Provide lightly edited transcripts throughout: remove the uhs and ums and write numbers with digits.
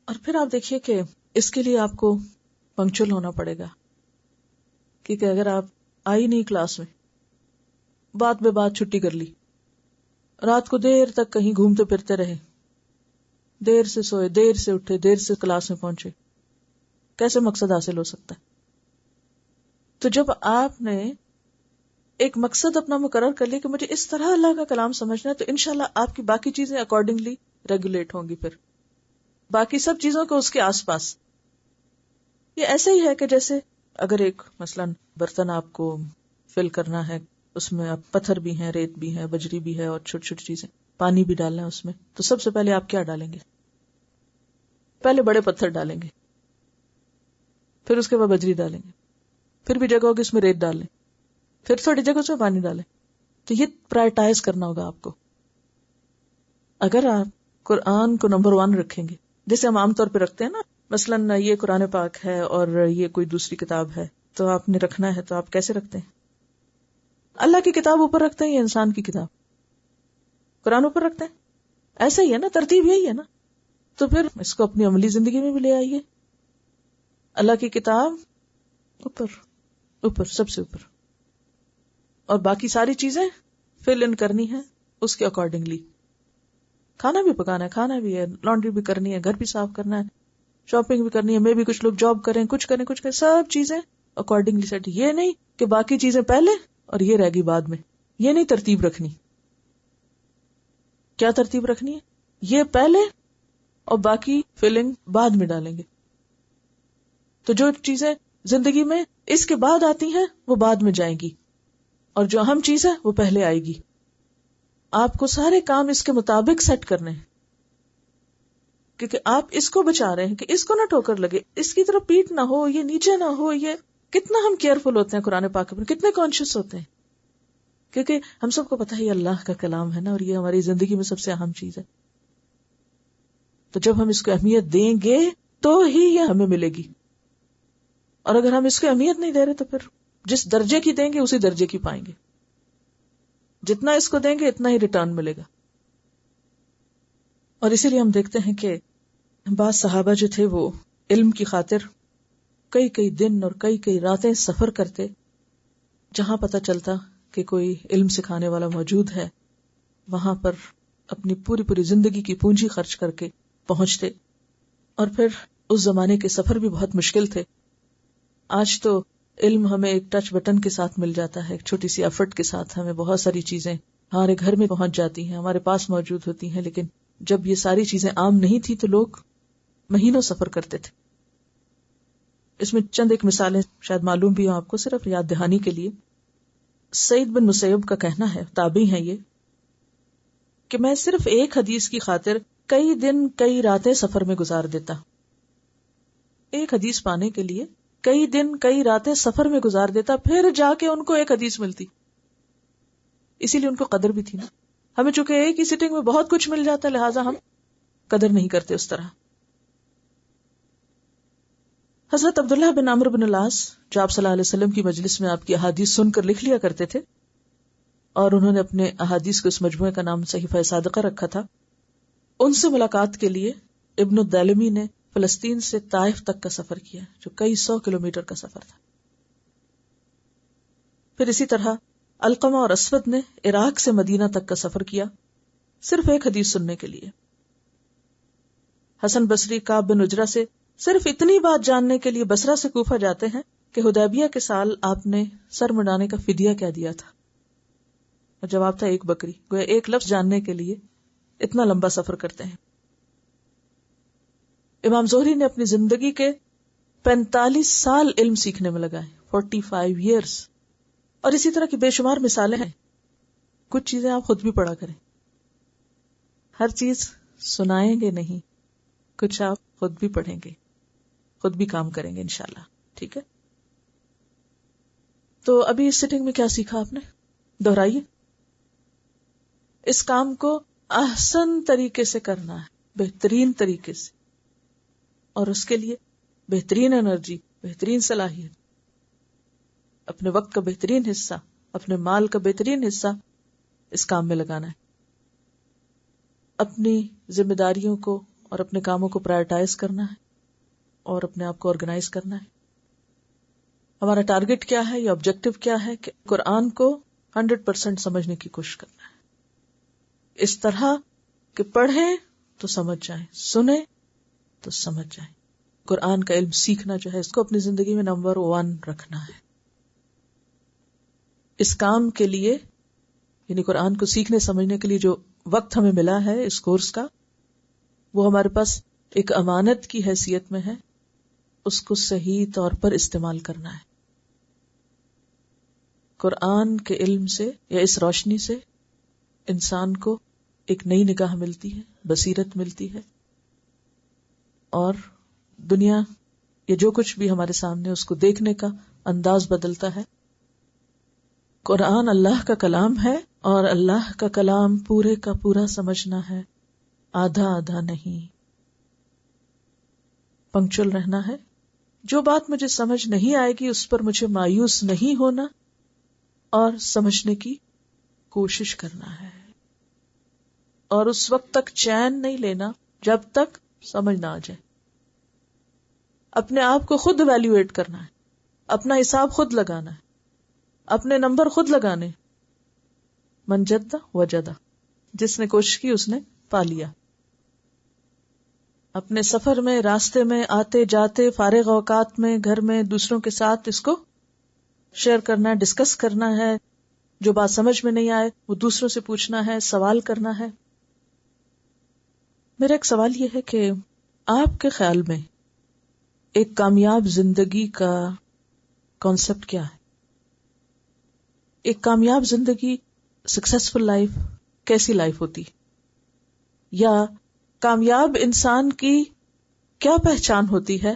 اور پھر آپ دیکھیے کہ اس کے لیے آپ کو پنکچوئل ہونا پڑے گا، کیونکہ اگر آپ آئی نہیں کلاس میں، بات بے بات چھٹی کر لی، رات کو دیر تک کہیں گھومتے پھرتے رہے، دیر سے سوئے، دیر سے اٹھے، دیر سے کلاس میں پہنچے، کیسے مقصد حاصل ہو سکتا ہے؟ تو جب آپ نے ایک مقصد اپنا مقرر کر لیا کہ مجھے اس طرح اللہ کا کلام سمجھنا ہے، تو انشاءاللہ آپ کی باقی چیزیں اکارڈنگلی ریگولیٹ ہوں گی. پھر باقی سب چیزوں کو اس کے آس پاس. یہ ایسے ہی ہے کہ جیسے اگر ایک مثلاً برتن آپ کو فل کرنا ہے، اس میں آپ پتھر بھی ہیں، ریت بھی ہے، بجری بھی ہے، اور چھوٹی چھوٹی چیزیں، پانی بھی ڈالنا ہے اس میں، تو سب سے پہلے آپ کیا ڈالیں گے؟ پہلے بڑے پتھر ڈالیں گے، پھر اس کے بعد بجری ڈالیں گے، پھر بھی جگہ ہوگی اس میں ریت ڈالیں، پھر تھوڑی جگہ اس میں پانی ڈالیں. تو یہ پرائرٹائز کرنا ہوگا آپ کو. اگر آپ قرآن کو نمبر 1 رکھیں گے، جیسے ہم عام طور پہ رکھتے ہیں نا، مثلاً یہ قرآن پاک ہے اور یہ کوئی دوسری کتاب ہے تو آپ نے رکھنا ہے، تو آپ کیسے رکھتے ہیں؟ اللہ کی کتاب اوپر رکھتے ہیں یا انسان کی کتاب؟ قرآن اوپر رکھتے ہیں. ایسا ہی ہے نا، ترتیب یہی ہے نا. تو پھر اس کو اپنی عملی زندگی میں بھی لے آئیے. اللہ کی کتاب اوپر سب سے اوپر، اور باقی ساری چیزیں فل ان کرنی ہے اس کے اکارڈنگلی. کھانا بھی پکانا ہے، کھانا بھی ہے، لانڈری بھی کرنی ہے، گھر بھی صاف کرنا ہے، شاپنگ بھی کرنی ہے، میں بھی کچھ لوگ جاب کریں، کچھ کریں، سب چیزیں اکارڈنگلی سیٹ. یہ نہیں کہ باقی چیزیں پہلے اور یہ رہ گئی بعد میں. یہ نہیں ترتیب رکھنی. کیا ترتیب رکھنی ہے؟ یہ پہلے اور باقی فلنگ بعد میں ڈالیں گے. تو جو چیزیں زندگی میں اس کے بعد آتی ہیں وہ بعد میں جائیں گی، اور جو اہم چیز ہے وہ پہلے آئے گی. آپ کو سارے کام اس کے مطابق سیٹ کرنے ہیں، کیونکہ آپ اس کو بچا رہے ہیں کہ اس کو نہ ٹھوکر لگے، اس کی طرف پیٹ نہ ہو، یہ نیچے نہ ہو. یہ کتنا ہم کیئرفل ہوتے ہیں قرآن پاک پر، کتنے کانشیس ہوتے ہیں، کیونکہ ہم سب کو پتہ ہے یہ اللہ کا کلام ہے نا، اور یہ ہماری زندگی میں سب سے اہم چیز ہے. تو جب ہم اس کو اہمیت دیں گے تو ہی یہ ہمیں ملے گی، اور اگر ہم اس کو اہمیت نہیں دے رہے تو پھر جس درجے کی دیں گے اسی درجے کی پائیں گے. جتنا اس کو دیں گے اتنا ہی ریٹرن ملے گا. اور اسی لیے ہم دیکھتے ہیں کہ بعض صحابہ جو تھے وہ علم کی خاطر کئی کئی دن اور کئی کئی راتیں سفر کرتے. جہاں پتہ چلتا کہ کوئی علم سکھانے والا موجود ہے، وہاں پر اپنی پوری زندگی کی پونجی خرچ کر کے پہنچتے. اور پھر اس زمانے کے سفر بھی بہت مشکل تھے. آج تو علم ہمیں ایک ٹچ بٹن کے ساتھ مل جاتا ہے، ایک چھوٹی سی ایفرٹ کے ساتھ ہمیں بہت ساری چیزیں ہمارے گھر میں پہنچ جاتی ہیں، ہمارے پاس موجود ہوتی ہیں. لیکن جب یہ ساری چیزیں عام نہیں تھی تو لوگ مہینوں سفر کرتے تھے. اس میں چند ایک مثالیں شاید معلوم بھی ہوں آپ کو، صرف یاد دہانی کے لیے. سعید بن مسیب کا کہنا ہے، تابعی ہیں یہ، کہ میں صرف ایک حدیث کی خاطر کئی دن کئی راتیں سفر میں گزار دیتا. ایک حدیث پانے کے لیے کئی دن کئی راتیں سفر میں گزار دیتا، پھر جا کے ان کو ایک حدیث ملتی. اسی لیے ان کو قدر بھی تھی نا. ہمیں چونکہ ایک ہی سٹنگ میں بہت کچھ مل جاتا ہے، لہٰذا ہم قدر نہیں کرتے اس طرح. حضرت عبداللہ بن عمرو بن العاص جو آپ صلی اللہ علیہ وسلم کی مجلس میں آپ کی احادیث سن کر لکھ لیا کرتے تھے، اور انہوں نے اپنے احادیث کو اس مجموعے کا نام صحیفہ صادقہ رکھا تھا، ان سے ملاقات کے لیے ابن الدیلمی نے فلسطین سے طائف تک کا سفر کیا، جو کئی 100 کلومیٹر کا سفر تھا. پھر اسی طرح علقمہ اور اسود نے عراق سے مدینہ تک کا سفر کیا، صرف ایک حدیث سننے کے لیے. حسن بصری کعب بن عجرہ سے صرف اتنی بات جاننے کے لیے بصرہ سے کوفہ جاتے ہیں کہ حدیبیہ کے سال آپ نے سر منڈانے کا فدیہ کیا دیا تھا، اور جواب تھا ایک بکری. گویا ایک لفظ جاننے کے لیے اتنا لمبا سفر کرتے ہیں. امام زہری نے اپنی زندگی کے 45 سال علم سیکھنے میں لگائے، 45 ایئرس. اور اسی طرح کی بے شمار مثالیں ہیں. کچھ چیزیں آپ خود بھی پڑھا کریں. ہر چیز سنائیں گے نہیں، کچھ آپ خود بھی پڑھیں گے، خود بھی کام کریں گے انشاءاللہ. ٹھیک ہے؟ تو ابھی اس سیٹنگ میں کیا سیکھا آپ نے؟ دہرائیے. اس کام کو احسن طریقے سے کرنا ہے، بہترین طریقے سے، اور اس کے لیے بہترین انرجی، بہترین صلاحیت، اپنے وقت کا بہترین حصہ، اپنے مال کا بہترین حصہ اس کام میں لگانا ہے. اپنی ذمہ داریوں کو اور اپنے کاموں کو پرائرٹائز کرنا ہے اور اپنے آپ کو آرگنائز کرنا ہے. ہمارا ٹارگٹ کیا ہے یا آبجیکٹو کیا ہے کہ قرآن کو 100% سمجھنے کی کوشش کرنا ہے, اس طرح کہ پڑھیں تو سمجھ جائیں, سنیں تو سمجھ جائیں. قرآن کا علم سیکھنا جو ہے اس کو اپنی زندگی میں نمبر 1 رکھنا ہے. اس کام کے لیے یعنی قرآن کو سیکھنے سمجھنے کے لیے جو وقت ہمیں ملا ہے اس کورس کا, وہ ہمارے پاس ایک امانت کی حیثیت میں ہے, اس کو صحیح طور پر استعمال کرنا ہے. قرآن کے علم سے یا اس روشنی سے انسان کو ایک نئی نگاہ ملتی ہے, بصیرت ملتی ہے, اور دنیا یا جو کچھ بھی ہمارے سامنے اس کو دیکھنے کا انداز بدلتا ہے. قرآن اللہ کا کلام ہے اور اللہ کا کلام پورے کا پورا سمجھنا ہے, آدھا آدھا نہیں. پنکچوئل رہنا ہے. جو بات مجھے سمجھ نہیں آئے گی اس پر مجھے مایوس نہیں ہونا اور سمجھنے کی کوشش کرنا ہے, اور اس وقت تک چین نہیں لینا جب تک سمجھ نہ آ جائے. اپنے آپ کو خود ایویلویٹ کرنا ہے, اپنا حساب خود لگانا ہے, اپنے نمبر خود لگانے. من جدہ وجدہ, جس نے کوشش کی اس نے پا لیا. اپنے سفر میں, راستے میں, آتے جاتے, فارغ اوقات میں, گھر میں دوسروں کے ساتھ اس کو شیئر کرنا ہے, ڈسکس کرنا ہے. جو بات سمجھ میں نہیں آئے وہ دوسروں سے پوچھنا ہے, سوال کرنا ہے. میرا ایک سوال یہ ہے کہ آپ کے خیال میں ایک کامیاب زندگی کا کانسیپٹ کیا ہے؟ ایک کامیاب زندگی, سکسیسفل لائف کیسی لائف ہوتی, یا کامیاب انسان کی کیا پہچان ہوتی ہے؟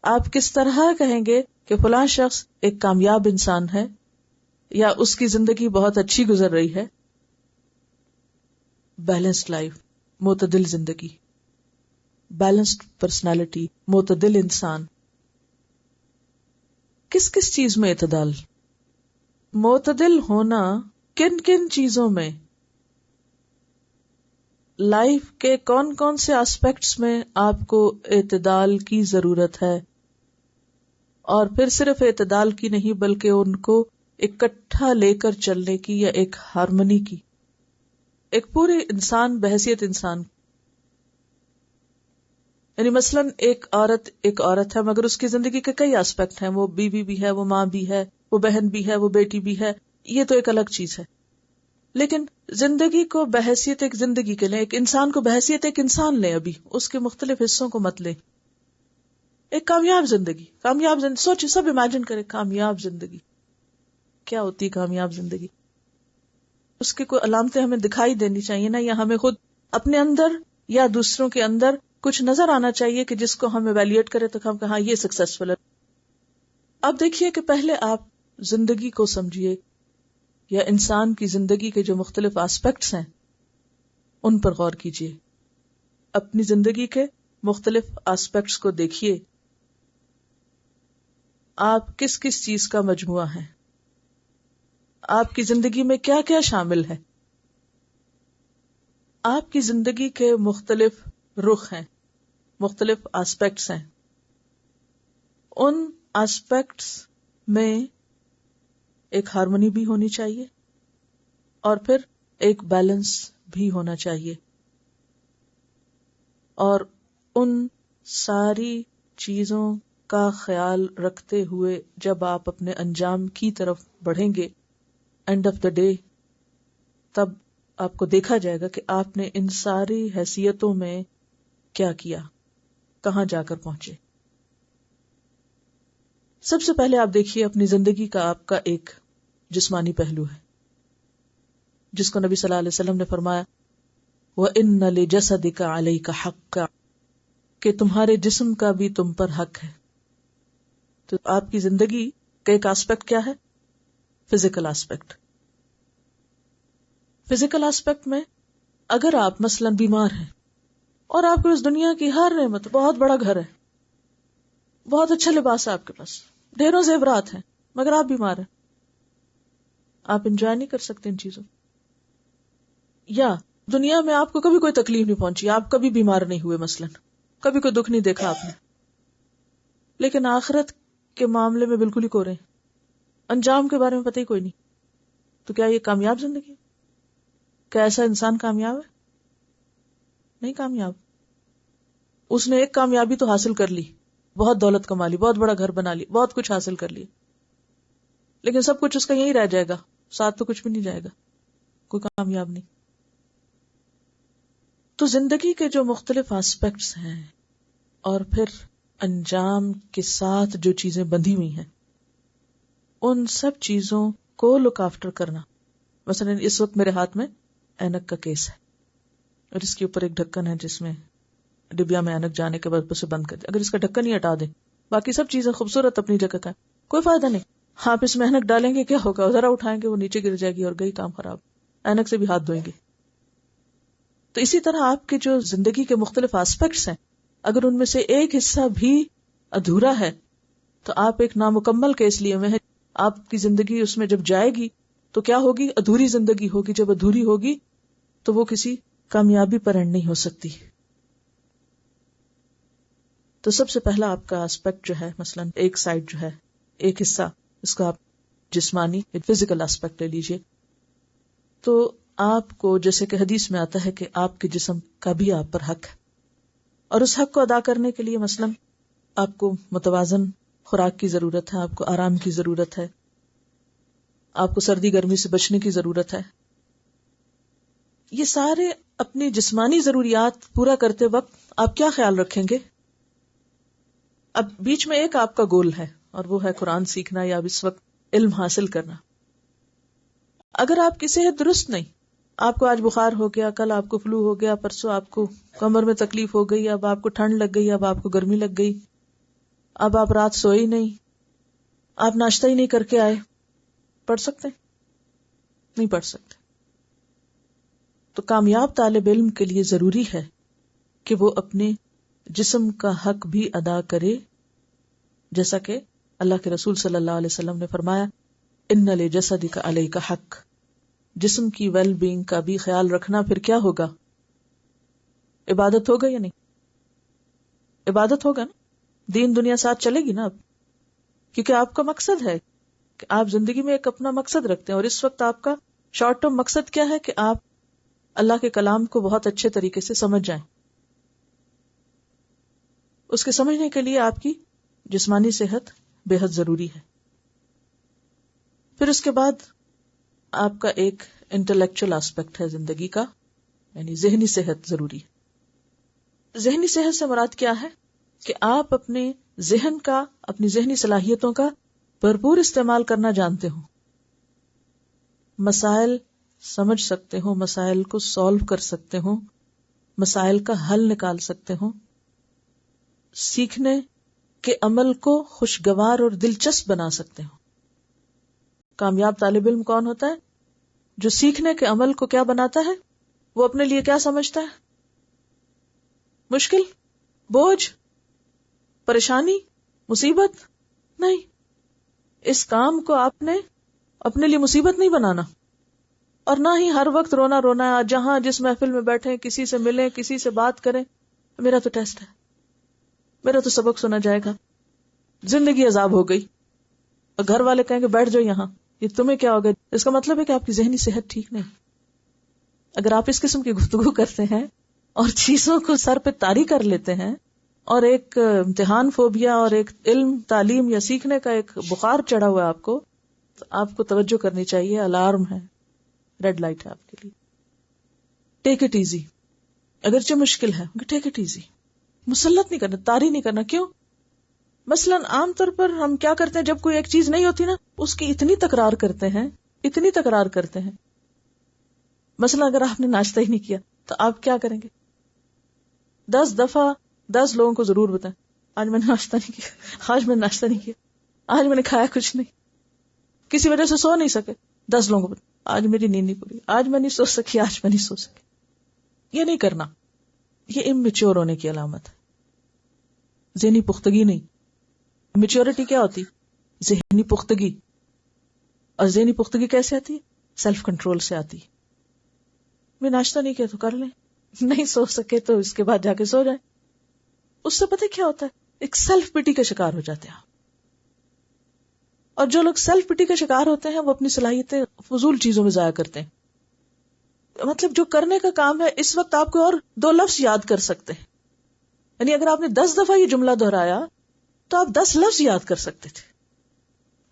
آپ کس طرح کہیں گے کہ فلاں شخص ایک کامیاب انسان ہے یا اس کی زندگی بہت اچھی گزر رہی ہے؟ بیلنسڈ لائف, معتدل زندگی, بیلنسڈ پرسنالٹی, معتدل انسان. کس کس چیز میں اعتدال؟ معتدل ہونا کن کن چیزوں میں؟ لائف کے کون کون سے آسپیکٹس میں آپ کو اعتدال کی ضرورت ہے؟ اور پھر صرف اعتدال کی نہیں بلکہ ان کو اکٹھا لے کر چلنے کی, یا ایک ہارمنی کی, ایک پورے انسان بحیثیت انسان. یعنی مثلاً ایک عورت ہے مگر اس کی زندگی کے کئی آسپیکٹ ہیں, وہ بیوی بھی ہے, وہ ماں بھی ہے, وہ بہن بھی ہے, وہ بیٹی بھی ہے, یہ تو ایک الگ چیز ہے. لیکن زندگی کو بحیثیت ایک زندگی کے لیں, ایک انسان کو بحیثیت ایک انسان لیں, ابھی اس کے مختلف حصوں کو مت لیں. ایک کامیاب زندگی, سوچیں, سب امیجن کریں کامیاب زندگی کیا ہوتی ہے. کامیاب زندگی اس کی کوئی علامتیں ہمیں دکھائی دینی چاہیے نا, یا ہمیں خود اپنے اندر یا دوسروں کے اندر کچھ نظر آنا چاہیے کہ جس کو ہم ایویلیٹ کریں تو ہم کہاں یہ سکسیسفل ہے. اب دیکھیے کہ پہلے آپ زندگی کو سمجھیے, یا انسان کی زندگی کے جو مختلف آسپیکٹس ہیں ان پر غور کیجیے. اپنی زندگی کے مختلف آسپیکٹس کو دیکھیے. آپ کس کس چیز کا مجموعہ ہیں؟ آپ کی زندگی میں کیا کیا شامل ہے؟ آپ کی زندگی کے مختلف رخ ہیں, مختلف آسپیکٹس ہیں. ان آسپیکٹس میں ایک ہارمونی بھی ہونی چاہیے اور پھر ایک بیلنس بھی ہونا چاہیے. اور ان ساری چیزوں کا خیال رکھتے ہوئے جب آپ اپنے انجام کی طرف بڑھیں گے, اینڈ آف دا ڈے, تب آپ کو دیکھا جائے گا کہ آپ نے ان ساری حیثیتوں میں کیا کیا, کہاں جا کر پہنچے. سب سے پہلے آپ دیکھیے اپنی زندگی کا آپ کا ایک جسمانی پہلو ہے جس کو نبی صلی اللہ علیہ وسلم نے فرمایا وَإِنَّ لِجَسَدِكَ عَلَيْكَ حَقًّا, کہ تمہارے جسم کا بھی تم پر حق ہے. تو آپ کی زندگی کا ایک آسپیکٹ کیا ہے؟ Physical aspect. فزیکل آسپیکٹ میں اگر آپ مثلاً بیمار ہیں اور آپ کو اس دنیا کی ہر نعمت, بہت بڑا گھر ہے, بہت اچھا لباس ہے آپ کے پاس, ڈھیروں زیورات ہیں, مگر آپ بیمار ہیں, آپ انجوائے نہیں کر سکتے ان چیزوں. یا دنیا میں آپ کو کبھی کوئی تکلیف نہیں پہنچی، آپ کبھی بیمار نہیں ہوئے مثلاً، کبھی کوئی دکھ نہیں دیکھا آپ نے، لیکن آخرت کے معاملے میں بالکل ہی کورے، انجام کے بارے میں پتہ ہی کوئی نہیں. تو کیا یہ کامیاب زندگی؟ کیا ایسا انسان کامیاب ہے؟ نہیں کامیاب. اس نے ایک کامیابی تو حاصل کر لی، بہت دولت کما لی، بہت بڑا گھر بنا لی، بہت کچھ حاصل کر لی، لیکن سب کچھ اس کا یہی رہ جائے گا، ساتھ تو کچھ بھی نہیں جائے گا، کوئی کامیاب نہیں. تو زندگی کے جو مختلف آسپیکٹس ہیں اور پھر انجام کے ساتھ جو چیزیں بندھی ہوئی ہیں، ان سب چیزوں کو لک آفٹر کرنا. مثلا اس وقت میرے ہاتھ میں اینک کا کیس ہے اور اس کے اوپر ایک ڈھکن ہے جس میں ڈبیا میں اینک جانے کے بعد اسے بند کر دیں. اگر اس کا ڈھکن ہی ہٹا دیں، باقی سب چیزیں خوبصورت اپنی جگہ ہے، کوئی فائدہ نہیں. آپ اس میں اینک ڈالیں گے کیا ہوگا؟ ذرا اٹھائیں گے وہ نیچے گر جائے گی اور گئی کام خراب. اینک سے بھی ہاتھ دھوئیں گے. تو اسی طرح آپ کے جو زندگی کے مختلف آسپیکٹس ہیں، اگر ان میں سے ایک حصہ بھی ادھورا ہے تو آپ ایک نامکمل کیس لیے ہوئے ہیں. آپ کی زندگی اس میں جب جائے گی تو کیا ہوگی؟ ادھوری زندگی ہوگی. جب ادھوری ہوگی تو وہ کسی کامیابی پر اینڈ نہیں ہو سکتی. تو سب سے پہلا آپ کا آسپیکٹ جو ہے، مثلا ایک سائڈ جو ہے، ایک حصہ، اس کا آپ جسمانی فزیکل آسپیکٹ لے لیجئے. تو آپ کو جیسے کہ حدیث میں آتا ہے کہ آپ کے جسم کا بھی آپ پر حق ہے، اور اس حق کو ادا کرنے کے لیے مثلا آپ کو متوازن خوراک کی ضرورت ہے، آپ کو آرام کی ضرورت ہے، آپ کو سردی گرمی سے بچنے کی ضرورت ہے. یہ سارے اپنی جسمانی ضروریات پورا کرتے وقت آپ کیا خیال رکھیں گے؟ اب بیچ میں ایک آپ کا گول ہے اور وہ ہے قرآن سیکھنا یا اب اس وقت علم حاصل کرنا. اگر آپ کی صحت درست نہیں، آپ کو آج بخار ہو گیا، کل آپ کو فلو ہو گیا، پرسوں آپ کو کمر میں تکلیف ہو گئی، اب آپ کو ٹھنڈ لگ گئی، اب آپ کو گرمی لگ گئی، اب آپ رات سوئے ہی نہیں، آپ ناشتہ ہی نہیں کر کے آئے، پڑھ سکتے ہیں؟ نہیں پڑھ سکتے. تو کامیاب طالب علم کے لیے ضروری ہے کہ وہ اپنے جسم کا حق بھی ادا کرے، جیسا کہ اللہ کے رسول صلی اللہ علیہ وسلم نے فرمایا، ان لجسدک علیک حق. جسم کی ویل بینگ کا بھی خیال رکھنا. پھر کیا ہوگا؟ عبادت ہوگا یا نہیں؟ عبادت ہوگا نا. دین دنیا ساتھ چلے گی نا اب، کیونکہ آپ کا مقصد ہے کہ آپ زندگی میں ایک اپنا مقصد رکھتے ہیں، اور اس وقت آپ کا شارٹ ٹرم مقصد کیا ہے کہ آپ اللہ کے کلام کو بہت اچھے طریقے سے سمجھ جائیں. اس کے سمجھنے کے لیے آپ کی جسمانی صحت بے حد ضروری ہے. پھر اس کے بعد آپ کا ایک انٹلیکچوئل آسپیکٹ ہے زندگی کا، یعنی ذہنی صحت ضروری ہے. ذہنی صحت سے مراد کیا ہے؟ کہ آپ اپنے ذہن کا، اپنی ذہنی صلاحیتوں کا بھرپور استعمال کرنا جانتے ہوں، مسائل سمجھ سکتے ہوں، مسائل کو سالو کر سکتے ہوں، مسائل کا حل نکال سکتے ہوں، سیکھنے کے عمل کو خوشگوار اور دلچسپ بنا سکتے ہوں. کامیاب طالب علم کون ہوتا ہے؟ جو سیکھنے کے عمل کو کیا بناتا ہے؟ وہ اپنے لیے کیا سمجھتا ہے؟ مشکل، بوجھ، پریشانی، مصیبت؟ نہیں. اس کام کو آپ نے اپنے لیے مصیبت نہیں بنانا، اور نہ ہی ہر وقت رونا رونا ہے. جہاں جس محفل میں بیٹھیں، کسی سے ملیں، کسی سے بات کریں، میرا تو ٹیسٹ ہے، میرا تو سبق سنا جائے گا، زندگی عذاب ہو گئی، اور گھر والے کہیں گے بیٹھ جاؤ یہاں، یہ تمہیں کیا ہو گیا؟ اس کا مطلب ہے کہ آپ کی ذہنی صحت ٹھیک نہیں. اگر آپ اس قسم کی گفتگو کرتے ہیں اور چیزوں کو سر پہ طاری کر لیتے ہیں، اور ایک امتحان فوبیا اور ایک علم، تعلیم یا سیکھنے کا ایک بخار چڑھا ہوا ہے آپ کو، تو آپ کو توجہ کرنی چاہیے. الارم ہے، ریڈ لائٹ ہے آپ کے لیے. ٹیک اٹ ایزی. اگرچہ مشکل ہے، ٹیک اٹ ایزی. مسلط نہیں کرنا، طاری نہیں کرنا. کیوں؟ مثلا عام طور پر ہم کیا کرتے ہیں، جب کوئی ایک چیز نہیں ہوتی نا، اس کی اتنی تکرار کرتے ہیں، اتنی تکرار کرتے ہیں. مثلا اگر آپ نے ناشتہ ہی نہیں کیا تو آپ کیا کریں گے؟ 10 دفعہ 10 لوگوں کو ضرور بتائیں، آج میں نے ناشتہ نہیں کیا، آج میں نے ناشتہ نہیں کیا، آج میں نے کھایا کچھ نہیں، کسی وجہ سے سو نہیں سکے، 10 لوگوں کو بتائیں، آج میری نیند نہیں پوری، آج میں نہیں سو سکی، آج میں نہیں سو سکی. یہ نہیں کرنا، یہ امیچور ہونے کی علامت ہے، ذہنی پختگی نہیں. میچورٹی کیا ہوتی؟ ذہنی پختگی. اور ذہنی پختگی کیسے آتی ہے؟ سیلف کنٹرول سے آتی. میں ناشتہ نہیں کیا تو کر لیں, نہیں سو سکے تو اس کے بعد جا کے سو جائیں. اس سے پتہ کیا ہوتا ہے, ایک سیلف پٹی کا شکار ہو جاتے ہیں. اور جو لوگ سیلف پٹی کا شکار ہوتے ہیں وہ اپنی صلاحیتیں فضول چیزوں میں ضائع کرتے ہیں. مطلب جو کرنے کا کام ہے اس وقت آپ کو اور 2 لفظ یاد کر سکتے ہیں. یعنی اگر آپ نے 10 دفعہ یہ جملہ دہرایا تو آپ 10 لفظ یاد کر سکتے تھے.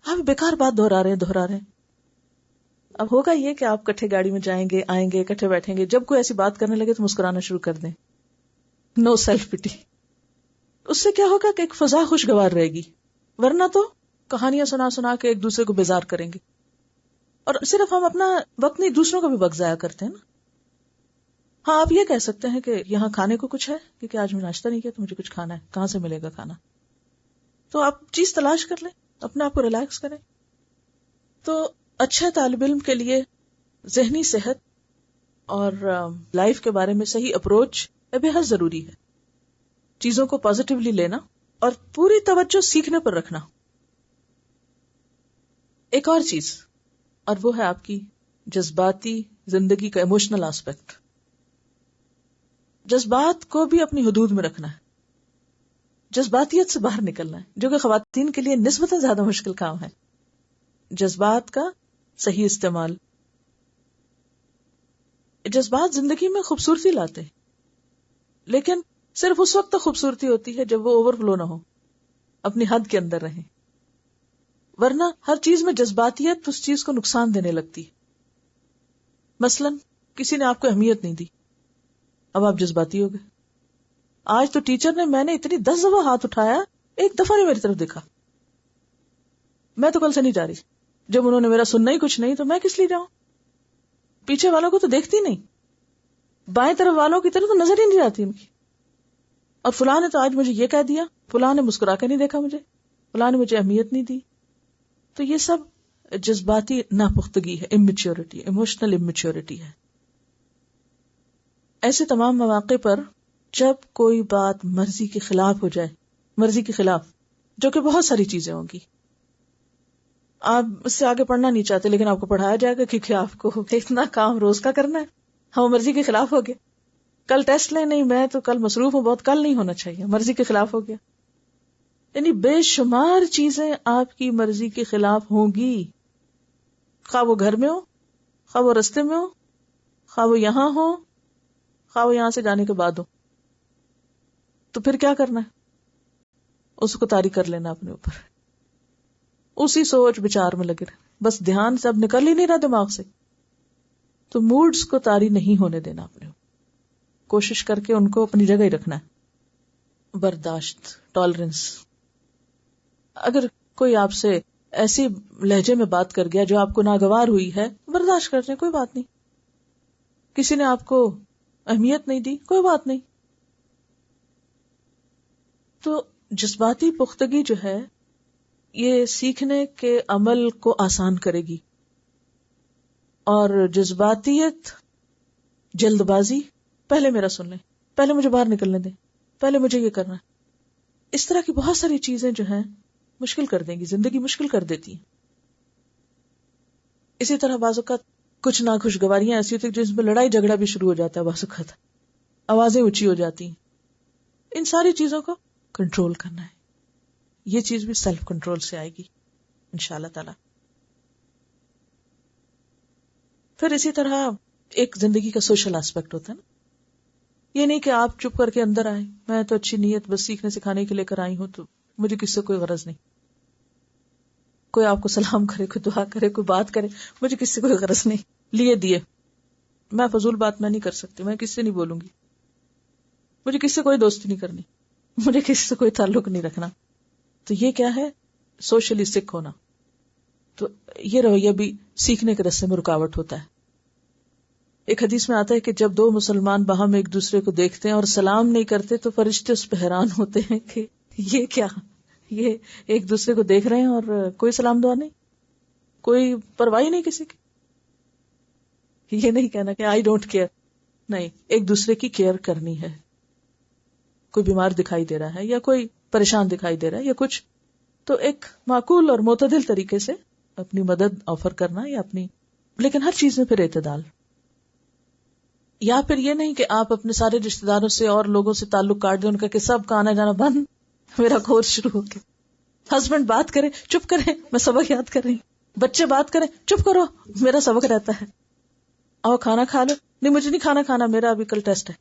آپ بیکار بات دہرا رہے ہیں. اب ہوگا یہ کہ آپ کٹھے گاڑی میں جائیں گے, آئیں گے, کٹھے بیٹھیں گے, جب کوئی ایسی بات کرنے لگے تو مسکرانا شروع کر دیں. نو سیلف پٹی. اس سے کیا ہوگا کہ ایک فضا خوشگوار رہے گی, ورنہ تو کہانیاں سنا کے ایک دوسرے کو بیزار کریں گے. اور صرف ہم اپنا وقت نہیں, دوسروں کا بھی وقت ضائع کرتے ہیں نا. ہاں آپ یہ کہہ سکتے ہیں کہ یہاں کھانے کو کچھ ہے, کیونکہ آج میں ناشتہ نہیں کیا تو مجھے کچھ کھانا ہے, کہاں سے ملے گا کھانا, تو آپ چیز تلاش کر لیں, اپنے آپ کو ریلیکس کریں. تو اچھے طالب علم کے لیے ذہنی صحت اور لائف کے بارے میں صحیح اپروچ بے حد ضروری ہے. چیزوں کو پازیٹیولی لینا اور پوری توجہ سیکھنے پر رکھنا. ایک اور چیز, اور وہ ہے آپ کی جذباتی زندگی کا ایموشنل آسپیکٹ. جذبات کو بھی اپنی حدود میں رکھنا ہے, جذباتیت سے باہر نکلنا ہے, جو کہ خواتین کے لیے نسبتاً زیادہ مشکل کام ہے. جذبات کا صحیح استعمال. جذبات زندگی میں خوبصورتی لاتے ہیں, لیکن صرف اس وقت تک خوبصورتی ہوتی ہے جب وہ اوور فلو نہ ہو, اپنی حد کے اندر رہیں. ورنہ ہر چیز میں جذباتیت اس چیز کو نقصان دینے لگتی. مثلا کسی نے آپ کو اہمیت نہیں دی, اب آپ جذباتی ہو گئے. آج تو ٹیچر نے, میں نے اتنی 10 دفعہ ہاتھ اٹھایا, ایک دفعہ نے میری طرف دیکھا. میں تو کل سے نہیں جا رہی. جب انہوں نے میرا سننا ہی کچھ نہیں تو میں کس لیے جاؤں. پیچھے والوں کو تو دیکھتی نہیں, بائیں طرف والوں کی طرف تو نظر ہی نہیں جاتی ان کی. اور فلاں نے تو آج مجھے یہ کہہ دیا, فلاں نے مسکرا کے نہیں دیکھا مجھے, فلاں نے مجھے اہمیت نہیں دی. تو یہ سب جذباتی ناپختگی ہے, امیچیورٹی, ایموشنل امیچیورٹی ہے. ایسے تمام مواقع پر جب کوئی بات مرضی کے خلاف ہو جائے, مرضی کے خلاف, جو کہ بہت ساری چیزیں ہوں گی, آپ اس سے آگے پڑھنا نہیں چاہتے لیکن آپ کو پڑھایا جائے گا کیونکہ آپ کو اتنا کام روز کا کرنا ہے, ہم مرضی کے خلاف ہو گئے. کل ٹیسٹ لیں, نہیں میں تو کل مصروف ہوں بہت, کل نہیں ہونا چاہیے, مرضی کے خلاف ہو گیا. یعنی بے شمار چیزیں آپ کی مرضی کے خلاف ہوں گی, خواہ وہ گھر میں ہو, خواہ وہ رستے میں ہو, خواہ وہ یہاں ہو, خواہ وہ یہاں سے جانے کے بعد ہو. تو پھر کیا کرنا ہے, اس کو طاری کر لینا اپنے اوپر, اسی سوچ بچار میں لگے رہے, بس دھیان سب نکل ہی نہیں رہا دماغ سے. تو موڈز کو طاری نہیں ہونے دینا اپنے اوپر, کوشش کر کے ان کو اپنی جگہ ہی رکھنا ہے. برداشت, ٹالرنس. اگر کوئی آپ سے ایسی لہجے میں بات کر گیا جو آپ کو ناگوار ہوئی ہے, برداشت کر لیں, کوئی بات نہیں. کسی نے آپ کو اہمیت نہیں دی, کوئی بات نہیں. تو جذباتی پختگی جو ہے یہ سیکھنے کے عمل کو آسان کرے گی, اور جذباتیت, جلد بازی, پہلے میرا سن لیں, پہلے مجھے باہر نکلنے دیں, پہلے مجھے یہ کرنا ہے, اس طرح کی بہت ساری چیزیں جو ہیں مشکل کر دیں گی, زندگی مشکل کر دیتی ہیں. اسی طرح بعض اوقات کچھ ناخوشگواریاں ایسی ہوتی ہیں جس میں لڑائی جھگڑا بھی شروع ہو جاتا ہے, بعض اوقات آوازیں اونچی ہو جاتی ہیں. ان ساری چیزوں کو کنٹرول کرنا ہے, یہ چیز بھی سیلف کنٹرول سے آئے گی انشاءاللہ تعالی. پھر اسی طرح ایک زندگی کا سوشل اسپیکٹ ہوتا ہے نا, یہ نہیں کہ آپ چپ کر کے اندر آئے, میں تو اچھی نیت بس سیکھنے سکھانے کے لے کر آئی ہوں, تو مجھے کس سے کوئی غرض نہیں. کوئی آپ کو سلام کرے, کوئی دعا کرے, کوئی بات کرے, مجھے کس سے کوئی غرض نہیں. لیے دیے, میں فضول بات میں نہیں کر سکتی, میں کس سے نہیں بولوں گی, مجھے کس سے کوئی دوستی نہیں کرنی, مجھے کس سے کوئی تعلق نہیں رکھنا. تو یہ کیا ہے, سوشلی سک ہونا. تو یہ رویہ بھی سیکھنے کے راستے میں رکاوٹ ہوتا ہے. ایک حدیث میں آتا ہے کہ جب 2 مسلمان باہم ایک دوسرے کو دیکھتے ہیں اور سلام نہیں کرتے تو فرشتے اس پہ حیران ہوتے ہیں کہ یہ کیا, یہ ایک دوسرے کو دیکھ رہے ہیں اور کوئی سلام دعا نہیں, کوئی پرواہ نہیں کسی کی. یہ نہیں کہنا کہ آئی ڈونٹ کیئر, نہیں, ایک دوسرے کی کیئر کرنی ہے. کوئی بیمار دکھائی دے رہا ہے یا کوئی پریشان دکھائی دے رہا ہے یا کچھ, تو ایک معقول اور معتدل طریقے سے اپنی مدد آفر کرنا یا اپنی, لیکن ہر چیز میں پھر اعتدال. یا پھر یہ نہیں کہ آپ اپنے سارے رشتہ داروں سے اور لوگوں سے تعلق کاٹ دیں، ان کا کہ سب کا آنا جانا بند، میرا کورس شروع ہو گیا. ہسبینڈ بات کرے چپ کریں، میں سبق یاد کر رہی ہوں. بچے بات کریں چپ کرو، میرا سبق رہتا ہے. اور کھانا کھا لو، نہیں مجھے نہیں کھانا کھانا، میرا ابھی کل ٹیسٹ ہے.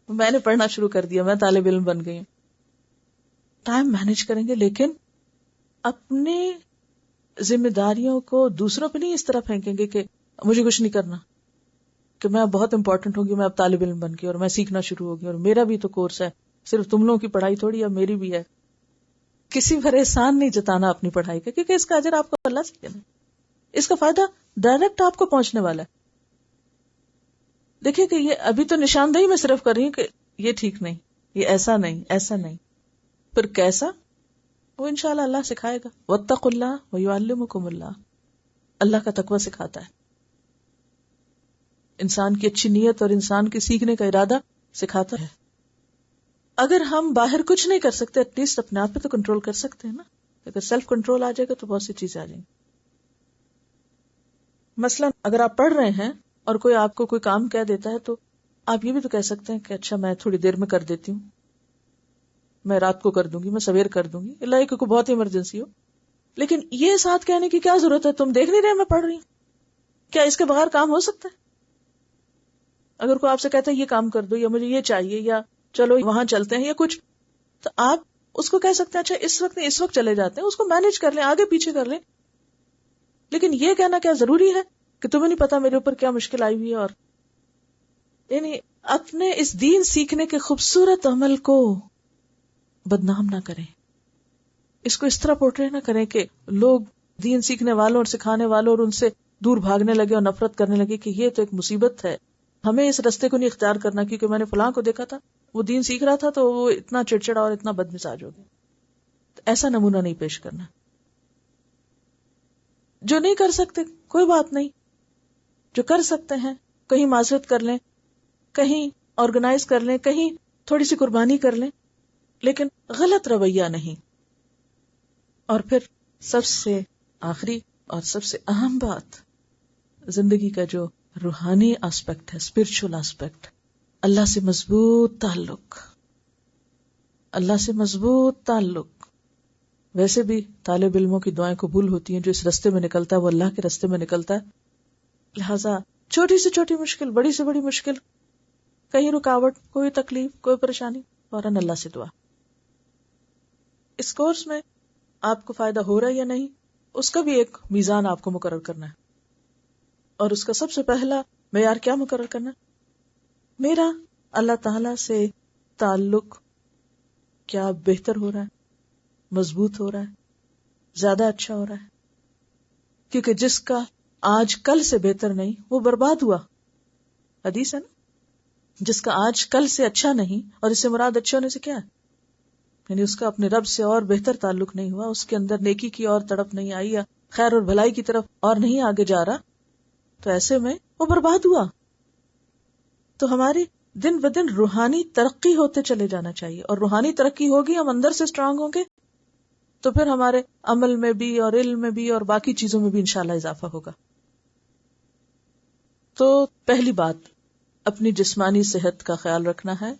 میں نے پڑھنا شروع کر دیا، میں طالب علم بن گئی ہوں. ٹائم مینج کریں گے، لیکن اپنی ذمہ داریوں کو دوسروں پہ نہیں اس طرح پھینکیں گے کہ مجھے کچھ نہیں کرنا، کہ میں اب بہت امپورٹنٹ ہوگی، میں اب طالب علم بن گئی اور میں سیکھنا شروع ہوگی اور میرا بھی تو کورس ہے، صرف تم لوگوں کی پڑھائی تھوڑی ہے، میری بھی ہے. کسی پر احسان نہیں جتانا اپنی پڑھائی کا، کیونکہ اس کا اجر آپ کو اللہ سے دینا، اس کا فائدہ ڈائریکٹ آپ کو پہنچنے والا ہے. دیکھیے کہ یہ ابھی تو نشاندہی میں صرف کر رہی ہوں کہ یہ ٹھیک نہیں، یہ ایسا نہیں، ایسا نہیں. پھر کیسا، وہ انشاءاللہ اللہ سکھائے گا. واتقوا اللہ ویعلمکم اللہ، اللہ کا تقوی سکھاتا ہے، انسان کی اچھی نیت اور انسان کے سیکھنے کا ارادہ سکھاتا ہے. اگر ہم باہر کچھ نہیں کر سکتے، ایٹ لیسٹ اپنے آپ پہ تو کنٹرول کر سکتے ہیں نا. اگر سیلف کنٹرول آ جائے گا تو بہت سی چیزیں آ جائیں گی. مثلا اگر آپ پڑھ رہے ہیں اور کوئی آپ کو کوئی کام کہہ دیتا ہے تو آپ یہ بھی تو کہہ سکتے ہیں کہ اچھا میں تھوڑی دیر میں کر دیتی ہوں، میں رات کو کر دوں گی، میں سویر کر دوں گی، اللہ کہ کوئی بہت ایمرجنسی ہو. لیکن یہ ساتھ کہنے کی کیا ضرورت ہے، تم دیکھ نہیں رہے میں پڑھ رہی ہوں؟ کیا اس کے بغیر کام ہو سکتا ہے؟ اگر کوئی آپ سے کہتا ہے یہ کام کر دو، یا مجھے یہ چاہیے، یا چلو وہاں چلتے ہیں، یا کچھ، تو آپ اس کو کہہ سکتے ہیں اچھا اس وقت نہیں، اس وقت چلے جاتے ہیں، اس کو مینج کر لیں، آگے پیچھے کر لیں. لیکن یہ کہنا کیا ضروری ہے کہ تمہیں نہیں پتا میرے اوپر کیا مشکل آئی ہوئی ہے. اور یعنی اپنے اس دین سیکھنے کے خوبصورت عمل کو بدنام نہ کریں، اس کو اس طرح پورٹری نہ کریں کہ لوگ دین سیکھنے والوں اور سکھانے والوں اور ان سے دور بھاگنے لگے اور نفرت کرنے لگے کہ یہ تو ایک مصیبت ہے، ہمیں اس رستے کو نہیں اختیار کرنا، کیونکہ میں نے فلاں کو دیکھا تھا وہ دین سیکھ رہا تھا تو وہ اتنا چڑچڑا اور اتنا بدمزاج ہو گیا. ایسا نمونہ نہیں پیش کرنا. جو نہیں کر سکتے کوئی بات نہیں، جو کر سکتے ہیں کہیں معذرت کر لیں، کہیں آرگنائز کر لیں، کہیں تھوڑی سی قربانی کر لیں، لیکن غلط رویہ نہیں. اور پھر سب سے آخری اور سب سے اہم بات، زندگی کا جو روحانی آسپیکٹ ہے، اسپرچل آسپیکٹ، اللہ سے مضبوط تعلق، اللہ سے مضبوط تعلق. ویسے بھی طالب علموں کی دعائیں قبول ہوتی ہیں، جو اس رستے میں نکلتا ہے وہ اللہ کے رستے میں نکلتا ہے. لہذا چھوٹی سے چھوٹی مشکل، بڑی سے بڑی مشکل، کہیں رکاوٹ، کوئی تکلیف، کوئی پریشانی، فوراً اللہ سے دعا. اس کورس میں آپ کو فائدہ ہو رہا ہے یا نہیں، اس کا بھی ایک میزان آپ کو مقرر کرنا ہے. اور اس کا سب سے پہلا معیار کیا مقرر کرنا ہے؟ میرا اللہ تعالی سے تعلق کیا بہتر ہو رہا ہے، مضبوط ہو رہا ہے، زیادہ اچھا ہو رہا ہے. کیونکہ جس کا آج کل سے بہتر نہیں وہ برباد ہوا. حدیث ہے نا، جس کا آج کل سے اچھا نہیں، اور اس سے مراد اچھے ہونے سے کیا ہے، یعنی اس کا اپنے رب سے اور بہتر تعلق نہیں ہوا، اس کے اندر نیکی کی اور تڑپ نہیں آئی، یا خیر اور بھلائی کی طرف اور نہیں آگے جا رہا، تو ایسے میں وہ برباد ہوا. تو ہماری دن بدن روحانی ترقی ہوتے چلے جانا چاہیے، اور روحانی ترقی ہوگی، ہم اندر سے اسٹرانگ ہوں گے تو پھر ہمارے عمل میں بھی اور علم میں بھی اور باقی چیزوں میں بھی انشاءاللہ اضافہ ہوگا. تو پہلی بات، اپنی جسمانی صحت کا خیال رکھنا ہے،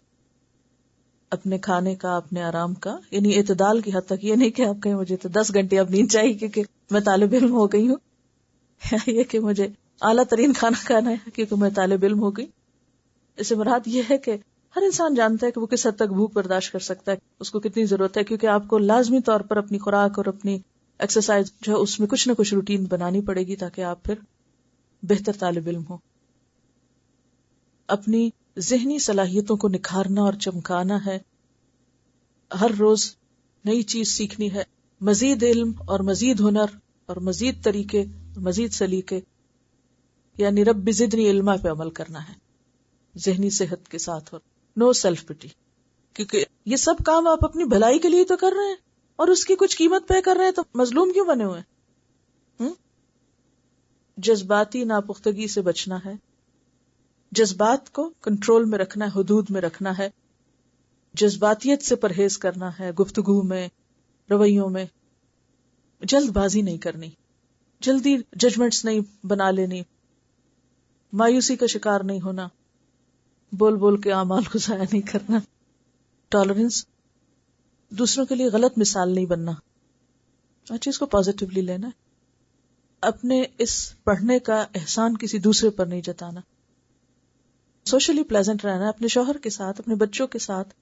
اپنے کھانے کا، اپنے آرام کا، یعنی اعتدال کی حد تک. یہ نہیں کہ آپ کہیں مجھے تو 10 گھنٹے اب نیند چاہیے کیونکہ میں طالب علم ہو گئی ہوں، یا یہ کہ مجھے اعلیٰ ترین کھانا کھانا ہے کیونکہ میں طالب علم ہو گئی. اس سے مراد یہ ہے کہ ہر انسان جانتا ہے کہ وہ کس حد تک بھوک برداشت کر سکتا ہے، اس کو کتنی ضرورت ہے، کیونکہ آپ کو لازمی طور پر اپنی خوراک اور اپنی ایکسرسائز جو ہے اس میں کچھ نہ کچھ روٹین بنانی پڑے گی تاکہ آپ پھر بہتر طالب علم ہو. اپنی ذہنی صلاحیتوں کو نکھارنا اور چمکانا ہے، ہر روز نئی چیز سیکھنی ہے، مزید علم اور مزید ہنر اور مزید طریقے، مزید سلیقے، یعنی رب زدنی علما پہ عمل کرنا ہے ذہنی صحت کے ساتھ. اور نو سیلف پٹی، کیونکہ یہ سب کام آپ اپنی بھلائی کے لیے تو کر رہے ہیں، اور اس کی کچھ قیمت پے کر رہے ہیں، تو مظلوم کیوں بنے ہوئے ہیں؟ جذباتی ناپختگی سے بچنا ہے، جذبات کو کنٹرول میں رکھنا ہے، حدود میں رکھنا ہے، جذباتیت سے پرہیز کرنا ہے، گفتگو میں، رویوں میں جلد بازی نہیں کرنی، جلدی ججمنٹس نہیں بنا لینی، مایوسی کا شکار نہیں ہونا، بول بول کے اعمال کو ضائع نہیں کرنا. ٹالرنس، دوسروں کے لیے غلط مثال نہیں بننا، ہر چیز کو پازیٹیولی لینا. اپنے اس پڑھنے کا احسان کسی دوسرے پر نہیں جتانا. سوشلی پلیزنٹ رہنا، اپنے شوہر کے ساتھ، اپنے بچوں کے ساتھ.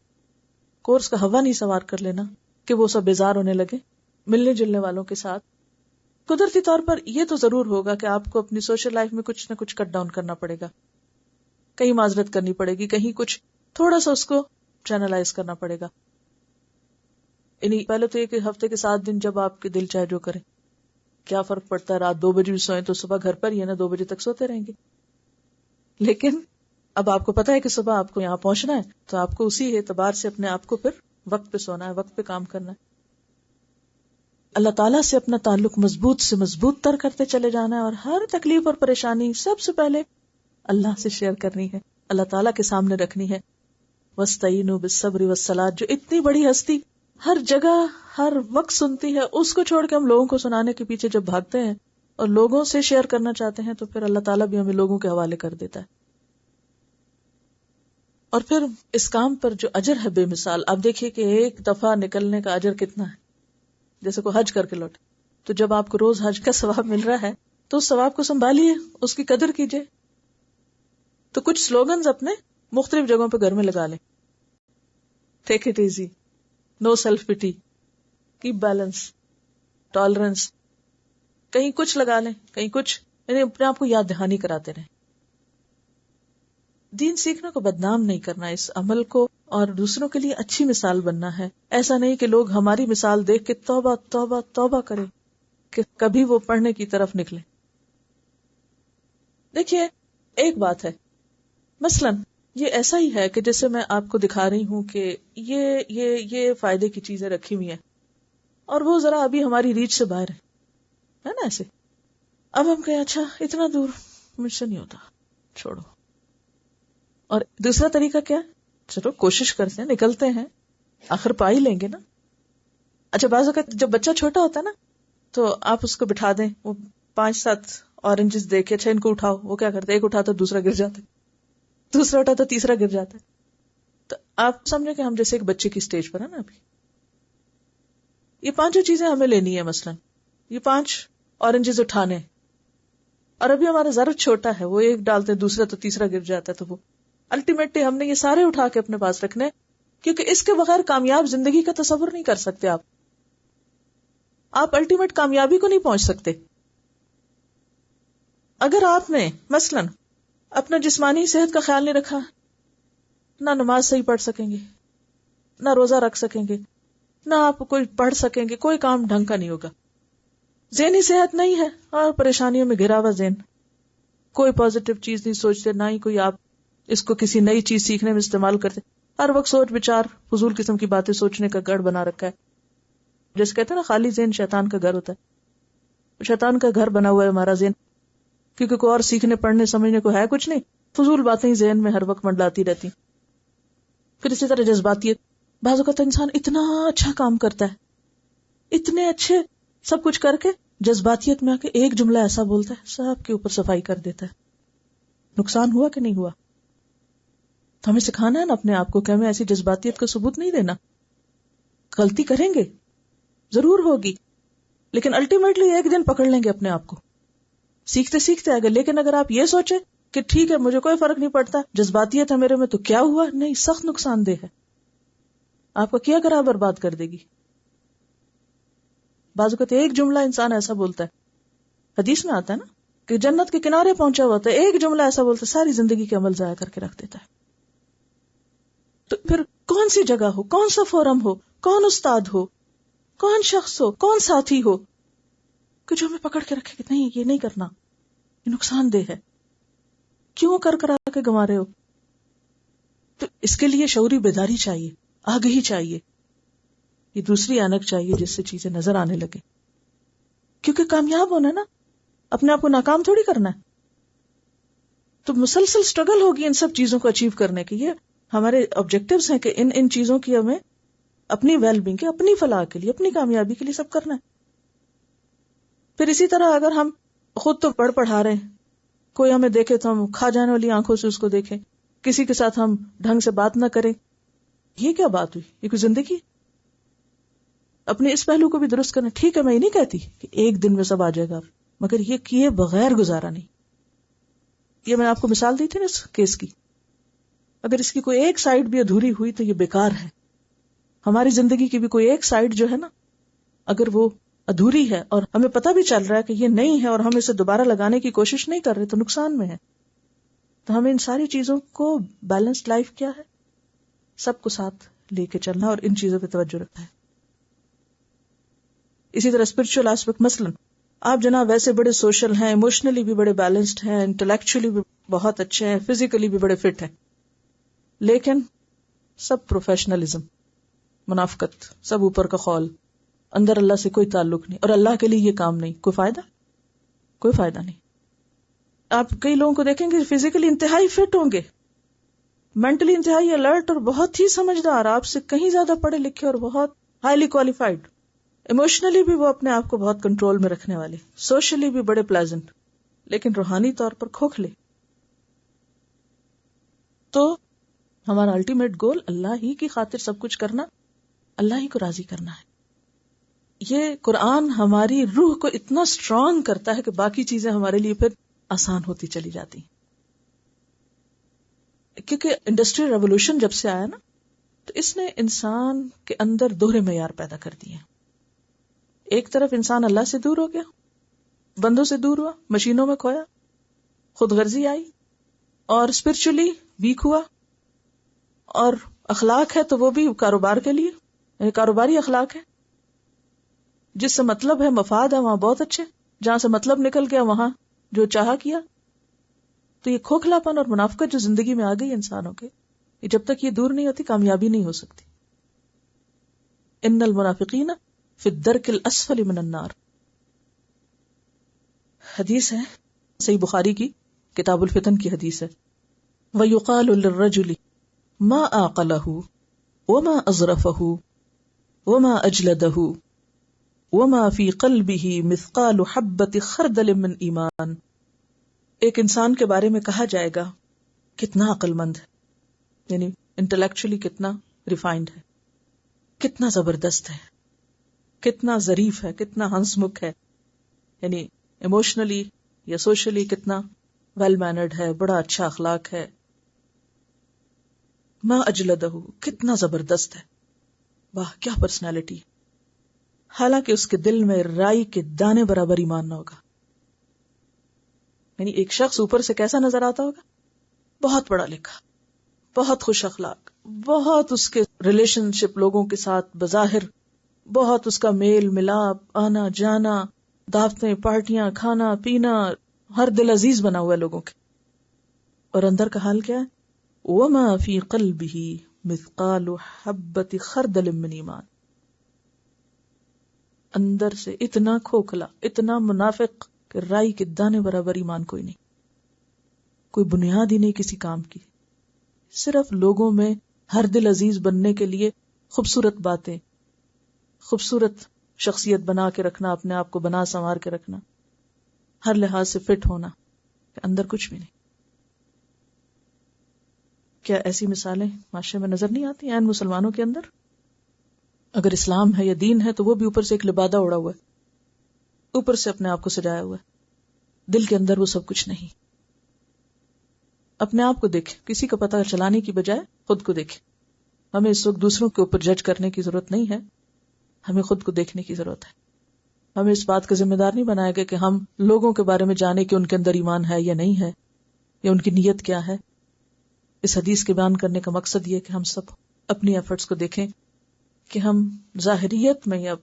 کورس کا ہوا نہیں سوار کر لینا کہ وہ سب بیزار ہونے لگے. ملنے جلنے والوں کے ساتھ قدرتی طور پر یہ تو ضرور ہوگا کہ آپ کو اپنی سوشل لائف میں کچھ نہ کچھ کٹ ڈاؤن کرنا پڑے گا، کہیں معذرت کرنی پڑے گی، کہیں کچھ تھوڑا سا اس کو چینلائز کرنا پڑے گا. یعنی پہلے تو یہ کہ ہفتے کے 7 دن جب آپ کے دل چاہے جو کریں، کیا فرق پڑتا ہے، رات 2 بجے بھی سوئیں تو صبح گھر پر ہی ہے نا، 2 بجے تک سوتے رہیں گے. لیکن اب آپ کو پتا ہے کہ صبح آپ کو یہاں پہنچنا ہے، تو آپ کو اسی اعتبار سے اپنے آپ کو پھر وقت پہ سونا ہے، وقت پہ کام کرنا ہے. اللہ تعالیٰ سے اپنا تعلق مضبوط سے مضبوط تر کرتے چلے جانا ہے، اور ہر تکلیف اور پریشانی سب سے پہلے اللہ سے شیئر کرنی ہے، اللہ تعالیٰ کے سامنے رکھنی ہے. وَاسْتَعِينُوا بِالصَّبْرِ وَالصَّلَاةِ، جو اتنی بڑی ہستی ہر جگہ ہر وقت سنتی ہے، اس کو چھوڑ کے ہم لوگوں کو سنانے کے پیچھے جب بھاگتے ہیں اور لوگوں سے شیئر کرنا چاہتے ہیں، تو پھر اللہ تعالیٰ بھی ہمیں لوگوں کے حوالے کر دیتا ہے. اور پھر اس کام پر جو اجر ہے بے مثال. آپ دیکھیے کہ ایک دفعہ نکلنے کا اجر کتنا ہے، جیسے کوئی حج کر کے لوٹے. تو جب آپ کو روز حج کا ثواب مل رہا ہے تو اس ثواب کو سنبھالیے، اس کی قدر کیجیے. تو کچھ سلوگنز اپنے مختلف جگہوں پہ گھر میں لگا لیں. Take it easy, no self pity, keep balance, tolerance. کہیں کچھ لگا لیں، کہیں کچھ، یعنی اپنے آپ کو یاد دہانی کراتے رہیں. دین سیکھنے کو بدنام نہیں کرنا، اس عمل کو، اور دوسروں کے لیے اچھی مثال بننا ہے. ایسا نہیں کہ لوگ ہماری مثال دیکھ کے توبہ توبہ توبہ کریں کہ کبھی وہ پڑھنے کی طرف نکلیں. دیکھیے ایک بات ہے، مثلا یہ ایسا ہی ہے کہ جیسے میں آپ کو دکھا رہی ہوں کہ یہ فائدے کی چیزیں رکھی ہوئی ہیں، اور وہ ذرا ابھی ہماری ریچ سے باہر ہے نا ایسے. اب ہم کہیں اچھا اتنا دور مجھ سے نہیں ہوتا، چھوڑو. اور دوسرا طریقہ کیا ہے، چلو کوشش کرتے ہیں، نکلتے ہیں، آخر پا ہی لیں گے نا. اچھا بعض اوقات جب بچہ چھوٹا ہوتا ہے نا تو آپ اس کو بٹھا دیں، وہ 5-7 اورنجز دے کے اچھا ان کو اٹھاؤ، وہ کیا کرتے، ایک اٹھاتا دوسرا گر جاتا ہے، دوسرا اٹھاتا تیسرا گر جاتا ہے. تو آپ سمجھیں کہ ہم جیسے ایک بچے کی سٹیج پر ہے نا ابھی. یہ 5 چیزیں ہمیں لینی ہے، مثلا یہ 5 اورنجز اٹھانے، اور ابھی ہمارا ذرا چھوٹا ہے، وہ ایک ڈالتے دوسرا تو تیسرا گر جاتا ہے. تو وہ الٹیمیٹلی ہم نے یہ سارے اٹھا کے اپنے پاس رکھنے، کیونکہ اس کے بغیر کامیاب زندگی کا تصور نہیں کر سکتے. آپ الٹیمیٹ کامیابی کو نہیں پہنچ سکتے. اگر آپ نے مثلا اپنا جسمانی صحت کا خیال نہیں رکھا، نہ نماز صحیح پڑھ سکیں گے، نہ روزہ رکھ سکیں گے، نہ آپ کوئی پڑھ سکیں گے، کوئی کام ڈھنگ کا نہیں ہوگا. ذہنی صحت نہیں ہے اور پریشانیوں میں گھرا ہوا ذہن، کوئی پازیٹیو چیز نہیں سوچتے، نہ ہی کوئی آپ اس کو کسی نئی چیز سیکھنے میں استعمال کرتے، ہر وقت سوچ بچار فضول قسم کی باتیں سوچنے کا گڑھ بنا رکھا ہے. جیسے کہتے ہیں نا خالی ذہن شیطان کا گھر ہوتا ہے. شیطان کا گھر بنا ہوا ہے ہمارا ذہن، کیونکہ کوئی اور سیکھنے پڑھنے سمجھنے کو ہے کچھ نہیں، فضول باتیں ہی ذہن میں ہر وقت منڈلاتی رہتی. پھر اسی طرح جذباتیت، بعض اوقات انسان اتنا اچھا کام کرتا ہے، اتنے اچھے سب کچھ کر کے جذباتیت میں آ کے ایک جملہ ایسا بولتا ہے سب کے اوپر صفائی کر دیتا ہے. نقصان ہوا کہ نہیں ہوا؟ تو ہمیں سکھانا ہے نا اپنے آپ کو کہ ہمیں ایسی جذباتیت کا ثبوت نہیں دینا. غلطی کریں گے ضرور ہوگی، لیکن الٹیمیٹلی ایک دن پکڑ لیں گے اپنے آپ کو، سیکھتے سیکھتے آگے. لیکن اگر آپ یہ سوچیں کہ ٹھیک ہے مجھے کوئی فرق نہیں پڑتا، جذباتیت ہے میرے میں تو کیا ہوا، نہیں، سخت نقصان دہ ہے، آپ کا کیا کرا برباد کر دے گی. بعض اوقات ایک جملہ انسان ایسا بولتا ہے، حدیث میں آتا ہے نا کہ جنت کے کنارے پہنچا ہوا تھا، ایک جملہ ایسا بولتا ہے ساری زندگی کے عمل ضائع کر کے رکھ دیتا ہے. تو پھر کون سی جگہ ہو، کون سا فورم ہو، کون استاد ہو، کون شخص ہو، کون ساتھی ہو کہ جو ہمیں پکڑ کے رکھے کہ نہیں یہ نہیں کرنا، یہ نقصان دہ ہے، کیوں کر کے گنوا رہے ہو. تو اس کے لیے شعوری بیداری چاہیے، آگہی چاہیے، یہ دوسری اینک چاہیے جس سے چیزیں نظر آنے لگے. کیونکہ کامیاب ہونا نا، اپنے آپ کو ناکام تھوڑی کرنا ہے. تو مسلسل سٹرگل ہوگی ان سب چیزوں کو اچیو کرنے کی. یہ ہمارے آبجیکٹیوز ہیں کہ ان چیزوں کی ہمیں اپنی ویل بینگ کے، اپنی فلاح کے لیے، اپنی کامیابی کے لیے سب کرنا ہے. پھر اسی طرح اگر ہم خود تو پڑھا رہے ہیں، کوئی ہمیں دیکھے تو ہم کھا جانے والی آنکھوں سے اس کو دیکھیں کسی کے ساتھ ہم ڈھنگ سے بات نہ کریں. یہ کیا بات ہوئی؟ یہ کوئی زندگی؟ اپنے اس پہلو کو بھی درست کرنا. ٹھیک ہے، میں یہ نہیں کہتی کہ ایک دن میں سب آ جائے گا، مگر یہ کیے بغیر گزارا نہیں. یہ میں نے آپ کو مثال دی تھی نا اس کیس کی. اگر اس کی کوئی ایک سائیڈ بھی ادھوری ہوئی تو یہ بیکار ہے. ہماری زندگی کی بھی کوئی ایک سائیڈ جو ہے نا، اگر وہ ادھوری ہے اور ہمیں پتہ بھی چل رہا ہے کہ یہ نہیں ہے اور ہم اسے دوبارہ لگانے کی کوشش نہیں کر رہے تو نقصان میں ہے. تو ہمیں ان ساری چیزوں کو بیلنسڈ لائف کیا ہے، سب کو ساتھ لے کے چلنا اور ان چیزوں پہ توجہ رکھنا ہے. اسی طرح اسپرچل ایسپیکٹ، مثلا آپ جناب ویسے بڑے سوشل ہیں، ایموشنلی بھی بڑے بیلنسڈ ہیں، انٹلیکچولی بھی بہت اچھے ہیں، فزیکلی بھی بڑے فٹ ہیں، لیکن سب پروفیشنلزم، منافقت، سب اوپر کا خول، اندر اللہ سے کوئی تعلق نہیں، اور اللہ کے لیے یہ کام نہیں. کوئی فائدہ؟ کوئی فائدہ نہیں. آپ کئی لوگوں کو دیکھیں گے فزیکلی انتہائی فٹ ہوں گے، مینٹلی انتہائی الرٹ اور بہت ہی سمجھدار، آپ سے کہیں زیادہ پڑھے لکھے اور بہت ہائیلی کوالیفائڈ. ایموشنلی بھی وہ اپنے آپ کو بہت کنٹرول میں رکھنے والے، سوشلی بھی بڑے پلیزنٹ، لیکن روحانی طور پر کھوکھلے. تو ہمارا الٹیمیٹ گول اللہ ہی کی خاطر سب کچھ کرنا، اللہ ہی کو راضی کرنا ہے. یہ قرآن ہماری روح کو اتنا سٹرونگ کرتا ہے کہ باقی چیزیں ہمارے لیے پھر آسان ہوتی چلی جاتی. کیونکہ انڈسٹریل ریولوشن جب سے آیا نا، تو اس نے انسان کے اندر دوہرے معیار پیدا کر دیے. ایک طرف انسان اللہ سے دور ہو گیا، بندوں سے دور ہوا، مشینوں میں کھویا، خود غرضی آئی، اور اسپرچولی ویک ہوا. اور اخلاق ہے تو وہ بھی کاروبار کے لیے، یعنی کاروباری اخلاق ہے. جس سے مطلب ہے، مفاد ہے، وہاں بہت اچھے، جہاں سے مطلب نکل گیا وہاں جو چاہا کیا. تو یہ کھوکھلاپن اور منافقت جو زندگی میں آ گئی انسانوں کے، یہ جب تک یہ دور نہیں ہوتی کامیابی نہیں ہو سکتی. ان المنافقین فی الدرک الاسفل من النار. حدیث ہے صحیح بخاری کی کتاب الفتن کی حدیث ہے، وَيُقَالُ لِلرَّجُلِ مَا أَعْقَلَهُ وَمَا أَظْرَفَهُ وَمَا أَجْلَدَهُ وَمَا فِي قَلْبِهِ مِثْقَالُ حَبَّةِ خَرْدَلٍ مِّنْ ایمان. ایک انسان کے بارے میں کہا جائے گا کتنا عقل مند ہے، یعنی انٹلیکچولی کتنا ریفائنڈ ہے، کتنا زبردست ہے، کتنا ظریف ہے، کتنا ہنس مکھ ہے، یعنی ایموشنلی یا سوشلی کتنا ویل مینرڈ ہے، بڑا اچھا اخلاق ہے. ما اجلدہ، کتنا زبردست ہے، واہ کیا پرسنالٹی. حالانکہ اس کے دل میں رائی کے دانے برابر ایمان نہ ہوگا. یعنی ایک شخص اوپر سے کیسا نظر آتا ہوگا؟ بہت پڑھا لکھا، بہت خوش اخلاق، بہت اس کے ریلیشن شپ لوگوں کے ساتھ بظاہر، بہت اس کا میل ملاپ، آنا جانا، دعوتیں، پارٹیاں، کھانا پینا، ہر دل عزیز بنا ہوا ہے لوگوں کے. اور اندر کا حال کیا ہے؟ وَمَا فِي قَلْبِهِ مِثْقَالُ حَبَّةِ خَرْدَلٍ مِّنْ ایمان. اندر سے اتنا کھوکھلا، اتنا منافق کہ رائی کے دانے برابر ایمان کوئی نہیں، کوئی بنیاد ہی نہیں کسی کام کی، صرف لوگوں میں ہر دل عزیز بننے کے لیے خوبصورت باتیں، خوبصورت شخصیت بنا کے رکھنا، اپنے آپ کو بنا سنوار کے رکھنا، ہر لحاظ سے فٹ ہونا، کہ اندر کچھ بھی نہیں. کیا ایسی مثالیں معاشرے میں نظر نہیں آتی ہیں مسلمانوں کے اندر؟ اگر اسلام ہے یا دین ہے تو وہ بھی اوپر سے ایک لبادہ اڑا ہوا ہے، اوپر سے اپنے آپ کو سجایا ہوا ہے، دل کے اندر وہ سب کچھ نہیں. اپنے آپ کو دیکھیں، کسی کا پتہ چلانے کی بجائے خود کو دیکھیں. ہمیں اس وقت دوسروں کے اوپر جج کرنے کی ضرورت نہیں ہے، ہمیں خود کو دیکھنے کی ضرورت ہے. ہمیں اس بات کا ذمہ دار نہیں بنایا گیا کہ ہم لوگوں کے بارے میں جانیں کہ ان کے اندر ایمان ہے یا نہیں ہے، یا ان کی نیت کیا ہے. اس حدیث کے بیان کرنے کا مقصد یہ کہ ہم سب اپنی ایفرٹس کو دیکھیں کہ ہم ظاہریت میں یا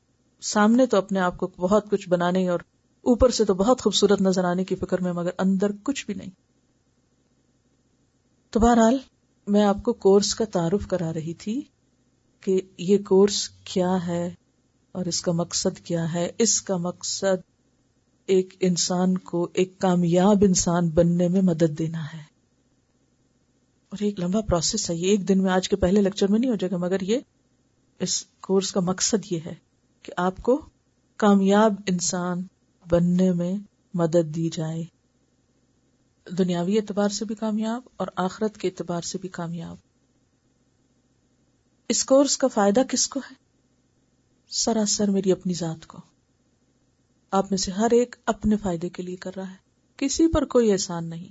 سامنے تو اپنے آپ کو بہت کچھ بنانے اور اوپر سے تو بہت خوبصورت نظر آنے کی فکر میں، مگر اندر کچھ بھی نہیں. تو بہرحال میں آپ کو کورس کا تعارف کرا رہی تھی کہ یہ کورس کیا ہے اور اس کا مقصد کیا ہے. اس کا مقصد ایک انسان کو ایک کامیاب انسان بننے میں مدد دینا ہے، اور ایک لمبا پروسیس ہے. یہ ایک دن میں، آج کے پہلے لیکچر میں نہیں ہو جائے گا، مگر یہ اس کورس کا مقصد یہ ہے کہ آپ کو کامیاب انسان بننے میں مدد دی جائے. دنیاوی اعتبار سے بھی کامیاب اور آخرت کے اعتبار سے بھی کامیاب۔ اس کورس کا فائدہ کس کو ہے؟ سراسر میری اپنی ذات کو۔ آپ میں سے ہر ایک اپنے فائدے کے لیے کر رہا ہے، کسی پر کوئی احسان نہیں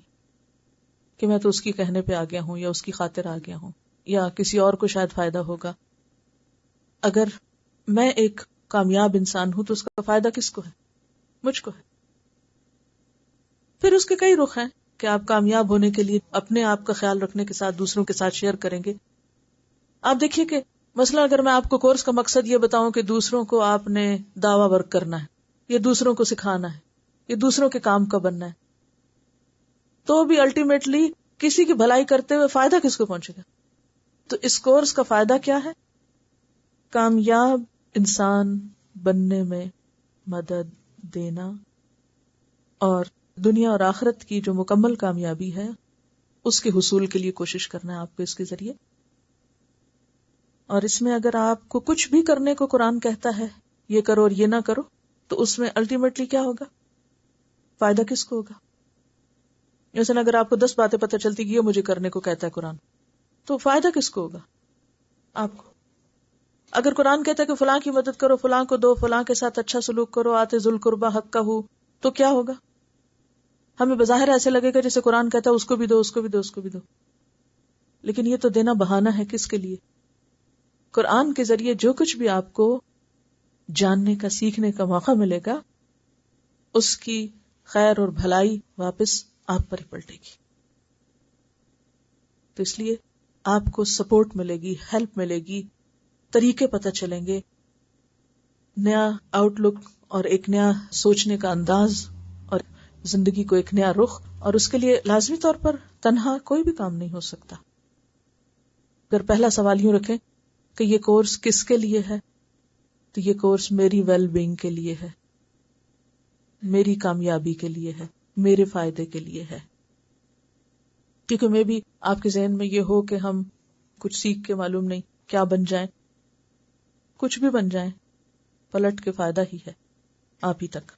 کہ میں تو اس کی کہنے پہ آ گیا ہوں یا اس کی خاطر آ گیا ہوں یا کسی اور کو شاید فائدہ ہوگا۔ اگر میں ایک کامیاب انسان ہوں تو اس کا فائدہ کس کو ہے؟ مجھ کو ہے۔ پھر اس کے کئی رخ ہیں کہ آپ کامیاب ہونے کے لیے اپنے آپ کا خیال رکھنے کے ساتھ دوسروں کے ساتھ شیئر کریں گے۔ آپ دیکھیے کہ مثلا اگر میں آپ کو کورس کا مقصد یہ بتاؤں کہ دوسروں کو آپ نے دعویٰ ورک کرنا ہے، یہ دوسروں کو سکھانا ہے، یہ دوسروں کے کام کا بننا ہے، تو بھی الٹیمیٹلی کسی کی بھلائی کرتے ہوئے فائدہ کس کو پہنچے گا؟ تو اس کورس کا فائدہ کیا ہے؟ کامیاب انسان بننے میں مدد دینا اور دنیا اور آخرت کی جو مکمل کامیابی ہے اس کے حصول کے لیے کوشش کرنا ہے آپ کو اس کے ذریعے۔ اور اس میں اگر آپ کو کچھ بھی کرنے کو قرآن کہتا ہے یہ کرو اور یہ نہ کرو تو اس میں الٹیمیٹلی کیا ہوگا؟ فائدہ کس کو ہوگا؟ مثلا اگر آپ کو 10 باتیں پتہ چلتی کہ یہ مجھے کرنے کو کہتا ہے قرآن، تو فائدہ کس کو ہوگا؟ آپ کو۔ اگر قرآن کہتا ہے کہ فلاں کی مدد کرو، فلاں کو دو، فلاں کے ساتھ اچھا سلوک کرو، آتے ذو القربہ حق کا ہو، تو کیا ہوگا؟ ہمیں بظاہر ایسے لگے گا جیسے قرآن کہتا ہے اس کو بھی دو، اس کو بھی دو، اس کو بھی دو، لیکن یہ تو دینا بہانہ ہے کس کے لیے؟ قرآن کے ذریعے جو کچھ بھی آپ کو جاننے کا، سیکھنے کا موقع ملے گا اس کی خیر اور بھلائی واپس آپ پر ہی پلٹے گی۔ تو اس لیے آپ کو سپورٹ ملے گی، ہیلپ ملے گی، طریقے پتہ چلیں گے، نیا آؤٹ لک اور ایک نیا سوچنے کا انداز اور زندگی کو ایک نیا رخ، اور اس کے لیے لازمی طور پر تنہا کوئی بھی کام نہیں ہو سکتا۔ اگر پہلا سوال یوں رکھیں کہ یہ کورس کس کے لیے ہے، تو یہ کورس میری ویل بینگ کے لیے ہے، میری کامیابی کے لیے ہے، میرے فائدے کے لیے ہے۔ کیونکہ میں بھی آپ کے ذہن میں یہ ہو کہ ہم کچھ سیکھ کے معلوم نہیں کیا بن جائیں، کچھ بھی بن جائیں، پلٹ کے فائدہ ہی ہے آپ ہی تک۔